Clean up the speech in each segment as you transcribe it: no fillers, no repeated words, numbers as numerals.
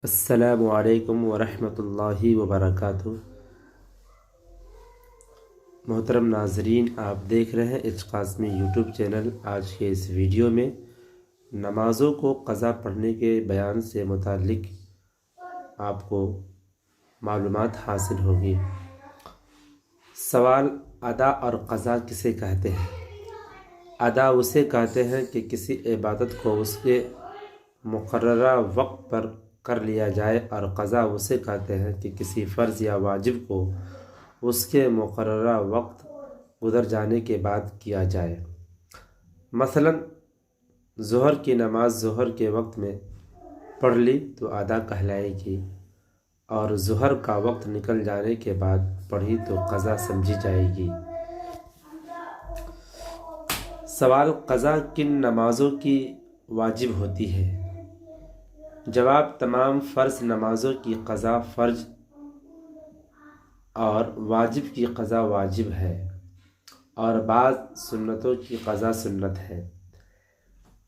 السلام علیکم ورحمۃ اللہ وبرکاتہ۔ محترم ناظرین، آپ دیکھ رہے ہیں ایچ قاسمی یوٹیوب چینل۔ آج کے اس ویڈیو میں نمازوں کو قضا پڑھنے کے بیان سے متعلق آپ کو معلومات حاصل ہوگی۔ سوال: ادا اور قضا کسے کہتے ہیں؟ ادا اسے کہتے ہیں کہ کسی عبادت کو اس کے مقررہ وقت پر کر لیا جائے، اور قضا اسے کہتے ہیں کہ کسی فرض یا واجب کو اس کے مقررہ وقت گزر جانے کے بعد کیا جائے۔ مثلا ظہر کی نماز ظہر کے وقت میں پڑھ لی تو ادا کہلائے گی، اور ظہر کا وقت نکل جانے کے بعد پڑھی تو قضا سمجھی جائے گی۔ سوال: قضا کن نمازوں کی واجب ہوتی ہے؟ جواب: تمام فرض نمازوں کی قضا فرض اور واجب کی قضا واجب ہے، اور بعض سنتوں کی قضا سنت ہے۔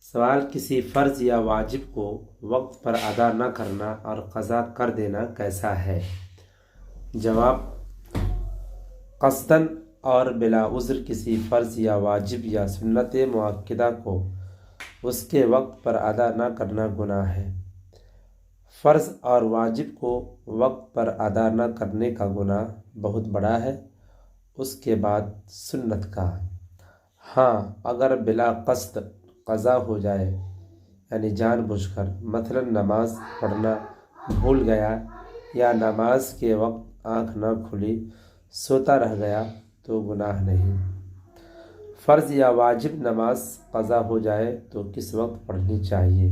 سوال: کسی فرض یا واجب کو وقت پر ادا نہ کرنا اور قضا کر دینا کیسا ہے؟ جواب: قصداً اور بلا عذر کسی فرض یا واجب یا سنت مؤکدہ کو اس کے وقت پر ادا نہ کرنا گناہ ہے۔ فرض اور واجب کو وقت پر ادا نہ کرنے کا گناہ بہت بڑا ہے، اس کے بعد سنت کا۔ ہاں، اگر بلا قصد قضا ہو جائے، یعنی جان بوجھ کر، مثلا نماز پڑھنا بھول گیا یا نماز کے وقت آنکھ نہ کھلی، سوتا رہ گیا تو گناہ نہیں۔ فرض یا واجب نماز قضا ہو جائے تو کس وقت پڑھنی چاہیے؟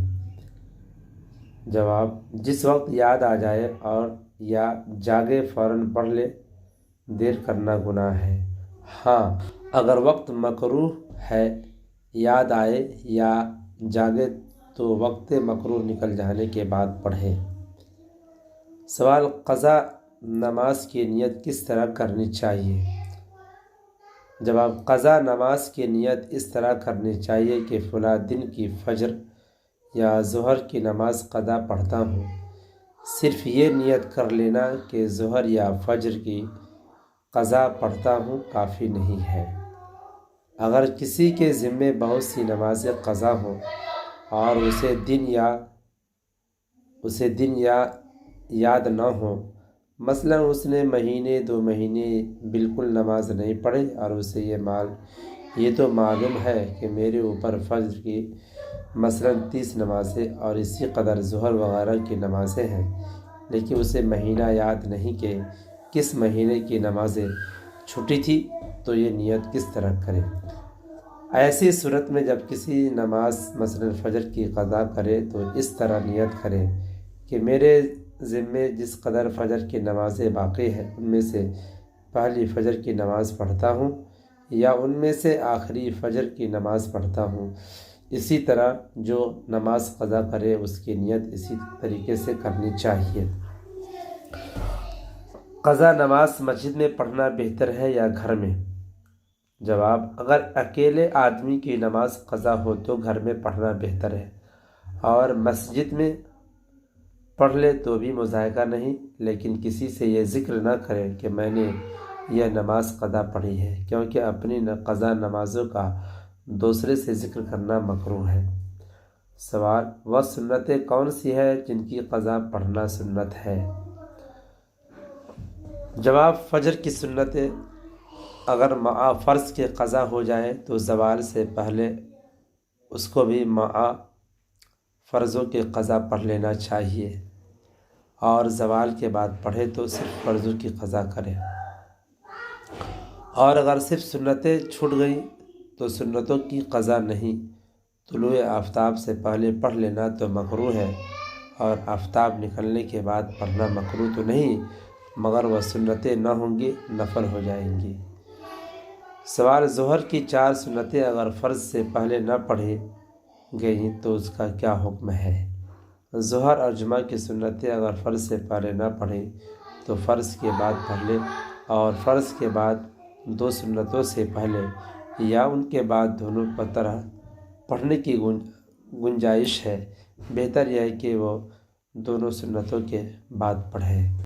جواب: جس وقت یاد آ جائے اور یا جاگے فوراً پڑھ لے، دیر کرنا گناہ ہے۔ ہاں، اگر وقت مکروہ ہے، یاد آئے یا جاگے تو وقت مکروہ نکل جانے کے بعد پڑھے۔ سوال: قضا نماز کی نیت کس طرح کرنی چاہیے؟ جواب: قضا نماز کی نیت اس طرح کرنی چاہیے کہ فلاں دن کی فجر یا ظہر کی نماز قضا پڑھتا ہوں۔ صرف یہ نیت کر لینا کہ ظہر یا فجر کی قضا پڑھتا ہوں کافی نہیں ہے۔ اگر کسی کے ذمے بہت سی نمازیں قضا ہوں اور اسے دن یا یاد نہ ہو، مثلا اس نے مہینے 2 مہینے بالکل نماز نہیں پڑھی، اور اسے یہ تو معلوم ہے کہ میرے اوپر فجر کی مثلا 30 نمازیں اور اسی قدر ظہر وغیرہ کی نمازیں ہیں، لیکن اسے مہینہ یاد نہیں کہ کس مہینے کی نمازیں چھٹی تھی، تو یہ نیت کس طرح کرے؟ ایسی صورت میں جب کسی نماز مثلا فجر کی قضا کرے تو اس طرح نیت کرے کہ میرے ذمے جس قدر فجر کی نمازیں باقی ہیں ان میں سے پہلی فجر کی نماز پڑھتا ہوں، یا ان میں سے آخری فجر کی نماز پڑھتا ہوں۔ اسی طرح جو نماز قضا کرے اس کی نیت اسی طریقے سے کرنی چاہیے۔ قضا نماز مسجد میں پڑھنا بہتر ہے یا گھر میں؟ جواب: اگر اکیلے آدمی کی نماز قضا ہو تو گھر میں پڑھنا بہتر ہے، اور مسجد میں پڑھ لے تو بھی مضائقہ نہیں، لیکن کسی سے یہ ذکر نہ کرے کہ میں نے یہ نماز قضا پڑھی ہے، کیونکہ اپنی قضا نمازوں کا دوسرے سے ذکر کرنا مکروہ ہے۔ سوال: وہ سنتیں کون سی ہیں جن کی قضا پڑھنا سنت ہے؟ جواب: فجر کی سنتیں اگر مع فرض کے قضا ہو جائے تو زوال سے پہلے اس کو بھی مع فرضوں کے قضا پڑھ لینا چاہیے، اور زوال کے بعد پڑھے تو صرف فرضوں کی قضا کرے۔ اور اگر صرف سنتیں چھوٹ گئیں تو سنتوں کی قضا نہیں، طلوع آفتاب سے پہلے پڑھ لینا تو مکروہ ہے، اور آفتاب نکلنے کے بعد پڑھنا مکروہ تو نہیں، مگر وہ سنتیں نہ ہوں گی، نفل ہو جائیں گی۔ سوال: ظہر کی 4 سنتیں اگر فرض سے پہلے نہ پڑھی گئیں تو اس کا کیا حکم ہے؟ ظہر اور جمعہ کی سنتیں اگر فرض سے پہلے نہ پڑھی تو فرض کے بعد پڑھ لے، اور فرض کے بعد 2 سنتوں سے پہلے یا ان کے بعد دونوں پر طرح پڑھنے کی گنجائش ہے۔ بہتر یہ ہے کہ وہ دونوں سنتوں کے بعد پڑھے۔